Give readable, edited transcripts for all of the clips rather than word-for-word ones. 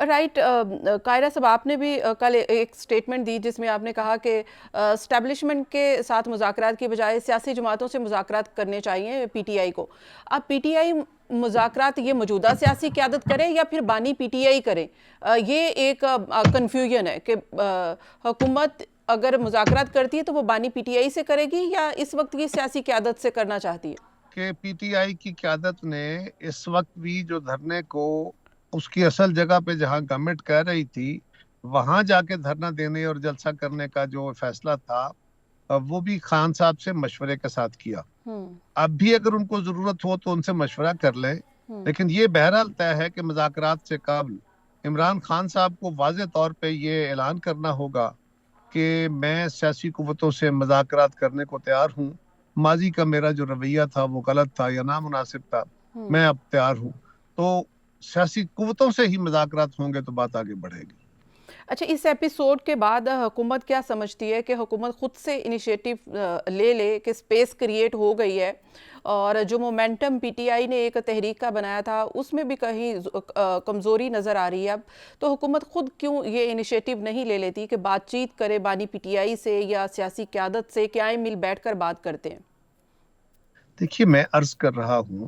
Right قاہرہ صاحب، آپ نے بھی کل ایک سٹیٹمنٹ دی جس میں آپ نے کہا کہ اسٹیبلشمنٹ کے ساتھ مذاکرات کی بجائے سیاسی جماعتوں سے مذاکرات کرنے چاہیے پی ٹی آئی کو. اب پی ٹی آئی مذاکرات یہ موجودہ سیاسی قیادت کرے یا پھر بانی پی ٹی آئی کرے؟ یہ ایک کنفیوژن ہے کہ حکومت اگر مذاکرات کرتی ہے تو وہ بانی پی ٹی آئی سے کرے گی یا اس وقت کی سیاسی قیادت سے کرنا چاہتی ہے؟ کہ پی ٹی آئی کی قیادت نے اس وقت بھی جو دھرنے کو اس کی اصل جگہ پہ جہاں گورنمنٹ کہہ رہی تھی وہاں جا کے دھرنا دینے اور جلسہ کرنے کا جو فیصلہ تھا وہ بھی خان صاحب سے مشورے کے ساتھ کیا. اب بھی اگر ان کو ضرورت ہو تو ان سے مشورہ کر لیں، لیکن یہ بہرحال طے ہے کہ مذاکرات سے قبل عمران خان صاحب کو واضح طور پہ یہ اعلان کرنا ہوگا کہ میں سیاسی قوتوں سے مذاکرات کرنے کو تیار ہوں. ماضی کا میرا جو رویہ تھا وہ غلط تھا یا نامناسب تھا، میں اب تیار ہوں. تو سیاسی قوتوں سے ہی مذاکرات ہوں گے تو بات آگے بڑھے گی. اچھا، اس ایپیسوڈ کے بعد حکومت کیا سمجھتی ہے کہ حکومت خود سے انیشیٹو لے لے کہ سپیس کریٹ ہو گئی ہے اور جو مومنٹم پی ٹی آئی نے ایک تحریک کا بنایا تھا اس میں بھی کہیں کمزوری نظر آ رہی ہے اب، تو حکومت خود کیوں یہ انیشیٹو نہیں لے لیتی کہ بات چیت کرے بانی پی ٹی آئی سے یا سیاسی قیادت سے کہ آئیں مل بیٹھ کر بات کرتے ہیں؟ دیکھیے، میں عرض کر رہا ہوں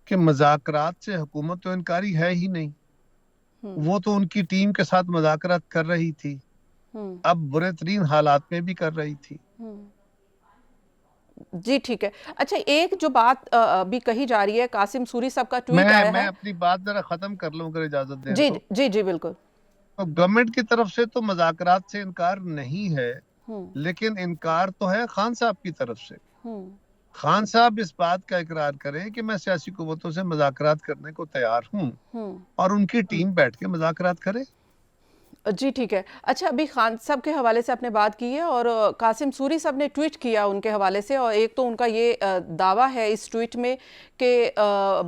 کہ مذاکرات سے حکومت تو انکاری ہے ہی نہیں. وہ تو ان کی ٹیم کے ساتھ مذاکرات کر رہی تھی، اب برے ترین حالات میں بھی کر رہی تھی. جی ٹھیک ہے. اچھا، ایک جو بات ابھی کہی جا رہی ہے، قاسم سوری صاحب کا ٹویٹ آیا میں ہے. اپنی بات ذرا ختم کر لوں اگر اجازت دیں جی تو. جی جی بالکل. تو گورنمنٹ کی طرف سے تو مذاکرات سے انکار نہیں ہے، لیکن انکار تو ہے خان صاحب کی طرف سے. خان صاحب اس بات کا اقرار کریں کہ میں سیاسی قوتوں سے مذاکرات کرنے کو تیار ہوں اور ان کی ٹیم بیٹھ کے مذاکرات کرے. جی ٹھیک ہے. اچھا، ابھی خان صاحب کے حوالے سے آپ نے بات کی ہے اور قاسم سوری صاحب نے ٹویٹ کیا ان کے حوالے سے، اور ایک تو ان کا یہ دعویٰ ہے اس ٹویٹ میں کہ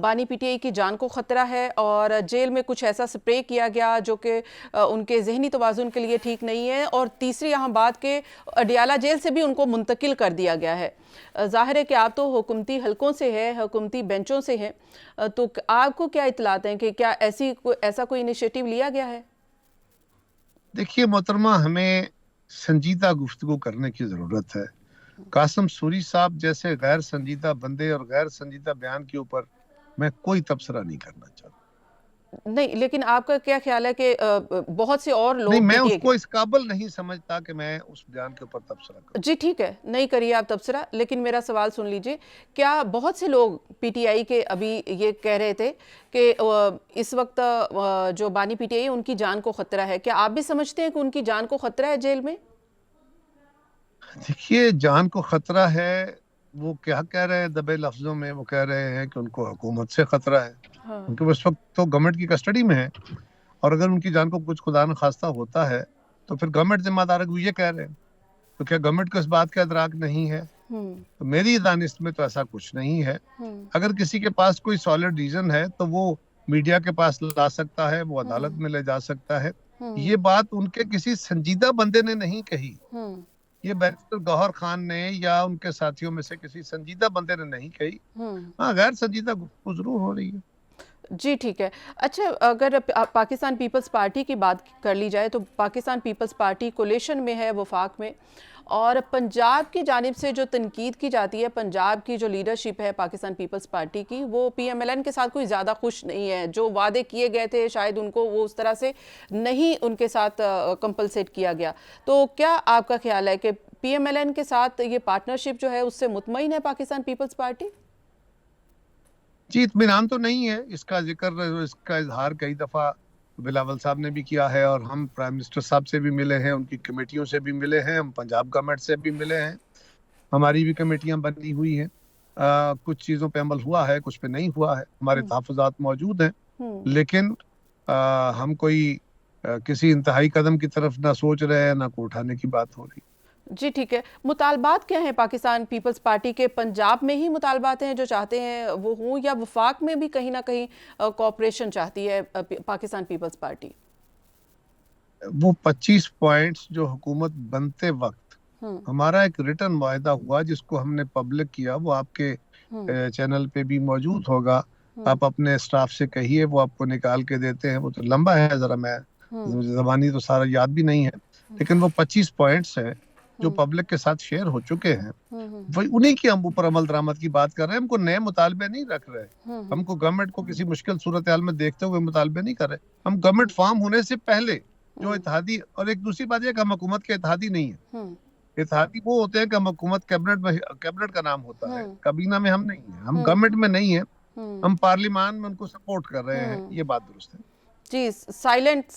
بانی پی ٹی آئی کی جان کو خطرہ ہے اور جیل میں کچھ ایسا سپرے کیا گیا جو کہ ان کے ذہنی توازن کے لیے ٹھیک نہیں ہے، اور تیسری اہم بات کہ اڈیالہ جیل سے بھی ان کو منتقل کر دیا گیا ہے. ظاہر ہے کہ آپ تو حکومتی حلقوں سے ہیں، حکومتی بینچوں سے ہیں، تو آپ کو کیا اطلاعات ہیں کہ کیا ایسا کوئی انیشیٹو لیا گیا ہے؟ دیکھیے محترمہ، ہمیں سنجیدہ گفتگو کرنے کی ضرورت ہے. قاسم سوری صاحب جیسے غیر سنجیدہ بندے اور غیر سنجیدہ بیان کے اوپر میں کوئی تبصرہ نہیں کرنا چاہتا. نہیں، لیکن آپ کا کیا خیال ہے کہ بہت سے اور نہیں، لوگ میں پی ٹی اس اے کو اس قابل نہیں سمجھتا کہ میں اس بیان کے اوپر تبصرہ کروں. جی ٹھیک ہے، نہیں کریے آپ تبصرہ، لیکن میرا سوال سن لیجئے. کیا بہت سے لوگ پی ٹی آئی کے ابھی یہ کہہ رہے تھے کہ اس وقت جو بانی پی ٹی آئی ان کی جان کو خطرہ ہے، کیا آپ بھی سمجھتے ہیں کہ ان کی جان کو خطرہ ہے جیل میں؟ دیکھیے، جان کو خطرہ ہے، وہ کیا کہہ رہے ہیں دبے لفظوں میں؟ وہ کہہ رہے ہیں کہ ان کو حکومت سے خطرہ ہے، کیونکہ اس وقت تو گورنمنٹ کی کسٹڈی میں ہے، اور اگر ان کی جان کو کچھ خدا نخواستہ ہوتا ہے تو پھر گورنمنٹ ذمہ دار ہے. وہ یہ کہہ رہے ہیں تو کیا گورنمنٹ کو اس بات کا ادراک نہیں ہے؟ تو میری دانست میں تو ایسا کچھ نہیں ہے. اگر کسی کے پاس کوئی سالڈ ریزن ہے تو وہ میڈیا کے پاس لا سکتا ہے، وہ عدالت میں لے جا سکتا ہے. یہ بات ان کے کسی سنجیدہ بندے نے نہیں کہی، یہ بیرسٹر گوہر خان نے یا ان کے ساتھیوں میں سے کسی سنجیدہ بندے نے نہیں کہی. ہاں، غیر سنجیدہ گفتگو ضرور ہو رہی ہے. جی ٹھیک ہے. اچھا، اگر پاکستان پیپلز پارٹی کی بات کر لی جائے تو پاکستان پیپلز پارٹی کولیشن میں ہے، وفاق میں، اور پنجاب کی جانب سے جو تنقید کی جاتی ہے، پنجاب کی جو لیڈرشپ ہے پاکستان پیپلز پارٹی کی، وہ پی ایم ایل این کے ساتھ کوئی زیادہ خوش نہیں ہے. جو وعدے کیے گئے تھے شاید ان کو وہ اس طرح سے نہیں ان کے ساتھ کمپلسیٹ کیا گیا. تو کیا آپ کا خیال ہے کہ پی ایم ایل این کے ساتھ یہ پارٹنرشپ جو ہے اس سے مطمئن ہے پاکستان پیپلز پارٹی؟ جی، اطمینان تو نہیں ہے. اس کا ذکر، اس کا اظہار کئی دفعہ بلاول صاحب نے بھی کیا ہے، اور ہم پرائم منسٹر صاحب سے بھی ملے ہیں، ان کی کمیٹیوں سے بھی ملے ہیں، ہم پنجاب گورنمنٹ سے بھی ملے ہیں، ہماری بھی کمیٹیاں بنی ہوئی ہیں. کچھ چیزوں پہ عمل ہوا ہے، کچھ پہ نہیں ہوا ہے، ہمارے تحفظات موجود ہیں، لیکن ہم کوئی کسی انتہائی قدم کی طرف نہ سوچ رہے ہیں، نہ کو اٹھانے کی بات ہو رہی. جی ٹھیک ہے. مطالبات کیا ہیں پاکستان پیپلز پارٹی کے؟ پنجاب میں ہی مطالبات ہیں جو چاہتے ہیں وہ ہوں، یا وفاق میں بھی کہیں نہ کہیں کوآپریشن چاہتی ہے پاکستان پیپلز پارٹی؟ وہ 25 پوائنٹس جو حکومت بنتے وقت ہمارا ایک ریٹن معاہدہ ہوا جس کو ہم نے پبلک کیا، وہ آپ کے چینل پہ بھی موجود ہوگا. آپ اپنے اسٹاف سے کہیے وہ آپ کو نکال کے دیتے ہیں. وہ تو لمبا ہے ذرا, میں مجھے زبانی تو سارا یاد بھی نہیں ہے, لیکن وہ 25 پوائنٹس ہیں جو پبلک کے ساتھ شیئر ہو چکے ہیں. وہی انہی کی ہم اوپر عمل درآمد کی بات کر رہے ہیں. ہم کو نئے مطالبے نہیں رکھ رہے, ہم کو گورنمنٹ کو کسی مشکل صورتحال میں دیکھتے ہوئے مطالبے نہیں کر رہے. ہم گورنمنٹ فارم ہونے سے پہلے جو اتحادی, اور ایک دوسری بات یہ کہ ہم حکومت کے اتحادی نہیں ہیں. اتحادی وہ ہوتے ہیں کہ ہم حکومت کیبنٹ کا نام ہوتا ہے, کابینہ میں ہم نہیں ہیں, ہم گورنمنٹ میں نہیں ہیں, ہم پارلیمان میں ان کو سپورٹ کر رہے ہیں. یہ بات درست ہے جی. سائلنٹ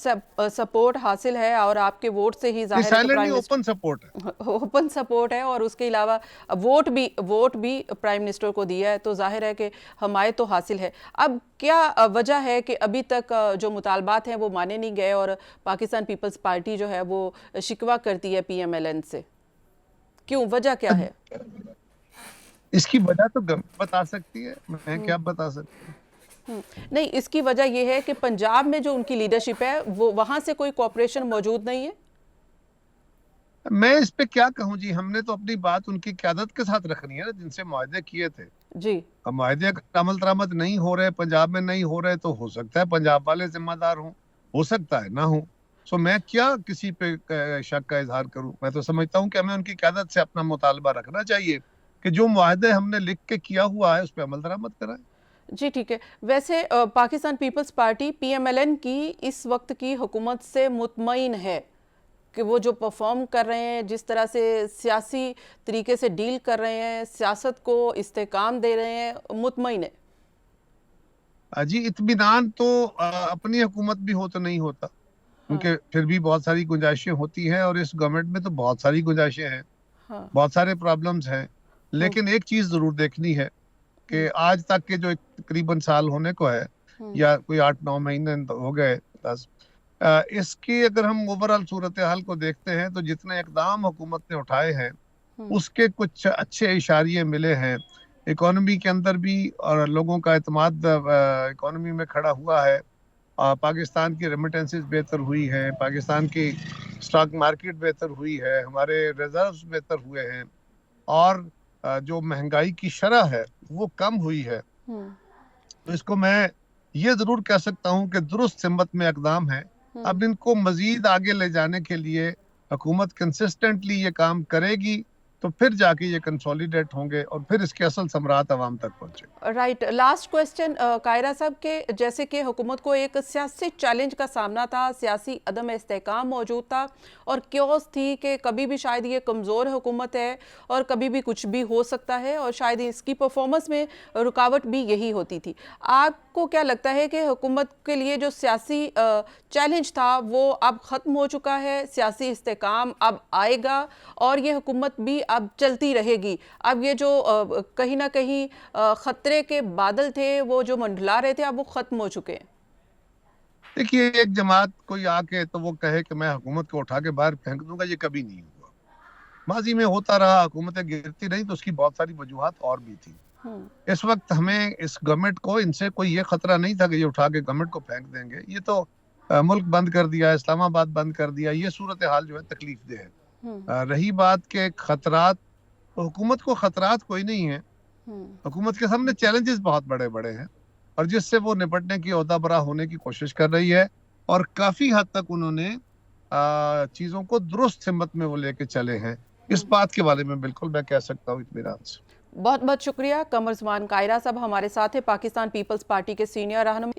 سپورٹ حاصل ہے اور آپ کے ووٹ سے ہی ظاہر ہے کہ پرائم اوپن سپورٹ ہے, اوپن سپورٹ ہے, اور اس کے علاوہ ووٹ بھی پرائم منسٹر کو دیا ہے, تو ظاہر ہے کہ حمایت تو حاصل ہے. اب کیا وجہ ہے کہ ابھی تک جو مطالبات ہیں وہ مانے نہیں گئے اور پاکستان پیپلز پارٹی جو ہے وہ شکوہ کرتی ہے پی ایم ایل این سے؟ کیوں, وجہ کیا ہے؟ اس کی وجہ تو گورنمنٹ بتا سکتی ہے, میں کیا بتا سکتی ہوں. نہیں, اس کی وجہ یہ ہے کہ پنجاب میں جو ان کی لیڈرشپ ہے وہ وہاں سے کوئی کوآپریشن موجود نہیں ہے. میں اس پہ کیا کہوں جی, ہم نے تو اپنی بات ان کی قیادت کے ساتھ رکھنی ہے نا, جن سے معاہدے کیے تھے. جی. اب معاہدے کا عمل درآمد نہیں ہو رہے, پنجاب میں نہیں ہو رہے, تو ہو سکتا ہے پنجاب والے ذمہ دار ہوں, ہو سکتا ہے نہ ہوں. سو میں کیا کسی پہ شک کا اظہار کروں. میں تو سمجھتا ہوں کہ ہمیں ان کی قیادت سے اپنا مطالبہ رکھنا چاہیے کہ جو معاہدے ہم نے لکھ کے کیا ہوا ہے اس پہ عمل درآمد کرائیں. جی ٹھیک ہے. ویسے Pakistan Peoples Party P M L N کی اس وقت کی حکومت سے مطمئن ہے کہ وہ جو پرفارم کر رہے ہیں, جس طرح سے سیاسی طریقے سے ڈیل کر رہے ہیں, سیاست کو استحکام دے رہے ہیں, مطمئن ہے؟ جی اطمینان تو اپنی حکومت بھی ہو تو نہیں ہوتا, کیونکہ پھر بھی بہت ساری گنجائشیں ہوتی ہیں, اور اس گورنمنٹ میں تو بہت ساری گنجائشیں ہیں, بہت سارے پرابلمز ہیں. لیکن ایک چیز ضرور دیکھنی ہے کہ آج تک کے جو تقریباً سال ہونے کو ہے, یا کوئی 8-9 مہینے ہو گئے 10, اس کی اگر ہم اوورآل صورتحال کو دیکھتے ہیں تو جتنے اقدام حکومت نے اٹھائے ہیں اس کے کچھ اچھے اشاریے ملے ہیں. اکانومی کے اندر بھی, اور لوگوں کا اعتماد اکانومی میں کھڑا ہوا ہے. پاکستان کی ریمیٹنسز بہتر ہوئی ہیں, پاکستان کی سٹاک مارکیٹ بہتر ہوئی ہے, ہمارے ریزروز بہتر ہوئے ہیں, اور جو مہنگائی کی شرح ہے وہ کم ہوئی ہے. تو اس کو میں یہ ضرور کہہ سکتا ہوں کہ درست سمت میں اقدام ہے. اب ان کو مزید آگے لے جانے کے لیے حکومت کنسسٹنٹلی یہ کام کرے گی تو پھر جا کے یہ کنسولیڈیٹ ہوں گے, اور پھر اس کے اصل ثمرات عوام تک پہنچے. رائٹ. لاسٹ کویسچن قاہرہ صاحب, کے جیسے کہ حکومت کو ایک سیاسی چیلنج کا سامنا تھا, سیاسی عدم استحکام موجود تھا, اور کیوس تھی کہ کبھی بھی شاید یہ کمزور حکومت ہے اور کبھی بھی کچھ بھی ہو سکتا ہے, اور شاید اس کی پرفارمنس میں رکاوٹ بھی یہی ہوتی تھی. آپ کو کیا لگتا ہے کہ حکومت کے لیے جو سیاسی چیلنج تھا وہ اب ختم ہو چکا ہے, سیاسی استحکام اب آئے گا, اور یہ حکومت بھی اب چلتی رہے گی؟ اب یہ جو کہیں نہ کہیں خطرے کے بادل تھے وہ جو منڈلا رہے تھے, اب وہ ختم ہو چکے ہیں؟ دیکھیے, ایک جماعت کوئی آ کے تو وہ کہے کہ میں حکومت کو اٹھا کے باہر پھینک دوں گا, یہ کبھی نہیں ہوا. ماضی میں ہوتا رہا, حکومتیں گرتی رہی, تو اس کی بہت ساری وجوہات اور بھی تھی. اس وقت ہمیں اس گورنمنٹ کو ان سے کوئی یہ خطرہ نہیں تھا کہ یہ اٹھا کے گورنمنٹ کو پھینک دیں گے. یہ تو ملک بند کر دیا, اسلام آباد بند کر دیا, یہ صورتحال جو ہے تکلیف دہ ہے. رہی بات کہ خطرات, حکومت کو خطرات کوئی نہیں ہے, حکومت کے سامنے چیلنجز بہت بڑے بڑے ہیں, اور جس سے وہ نپٹنے کی عہدہ برا ہونے کی کوشش کر رہی ہے, اور کافی حد تک انہوں نے چیزوں کو درست سمت میں وہ لے کے چلے ہیں. اس بات کے بارے میں بالکل میں کہہ سکتا ہوں اطمینان سے. بہت بہت شکریہ. قمر زمان قاہرہ صاحب ہمارے ساتھ ہیں, پاکستان پیپلز پارٹی کے سینئر رہنما.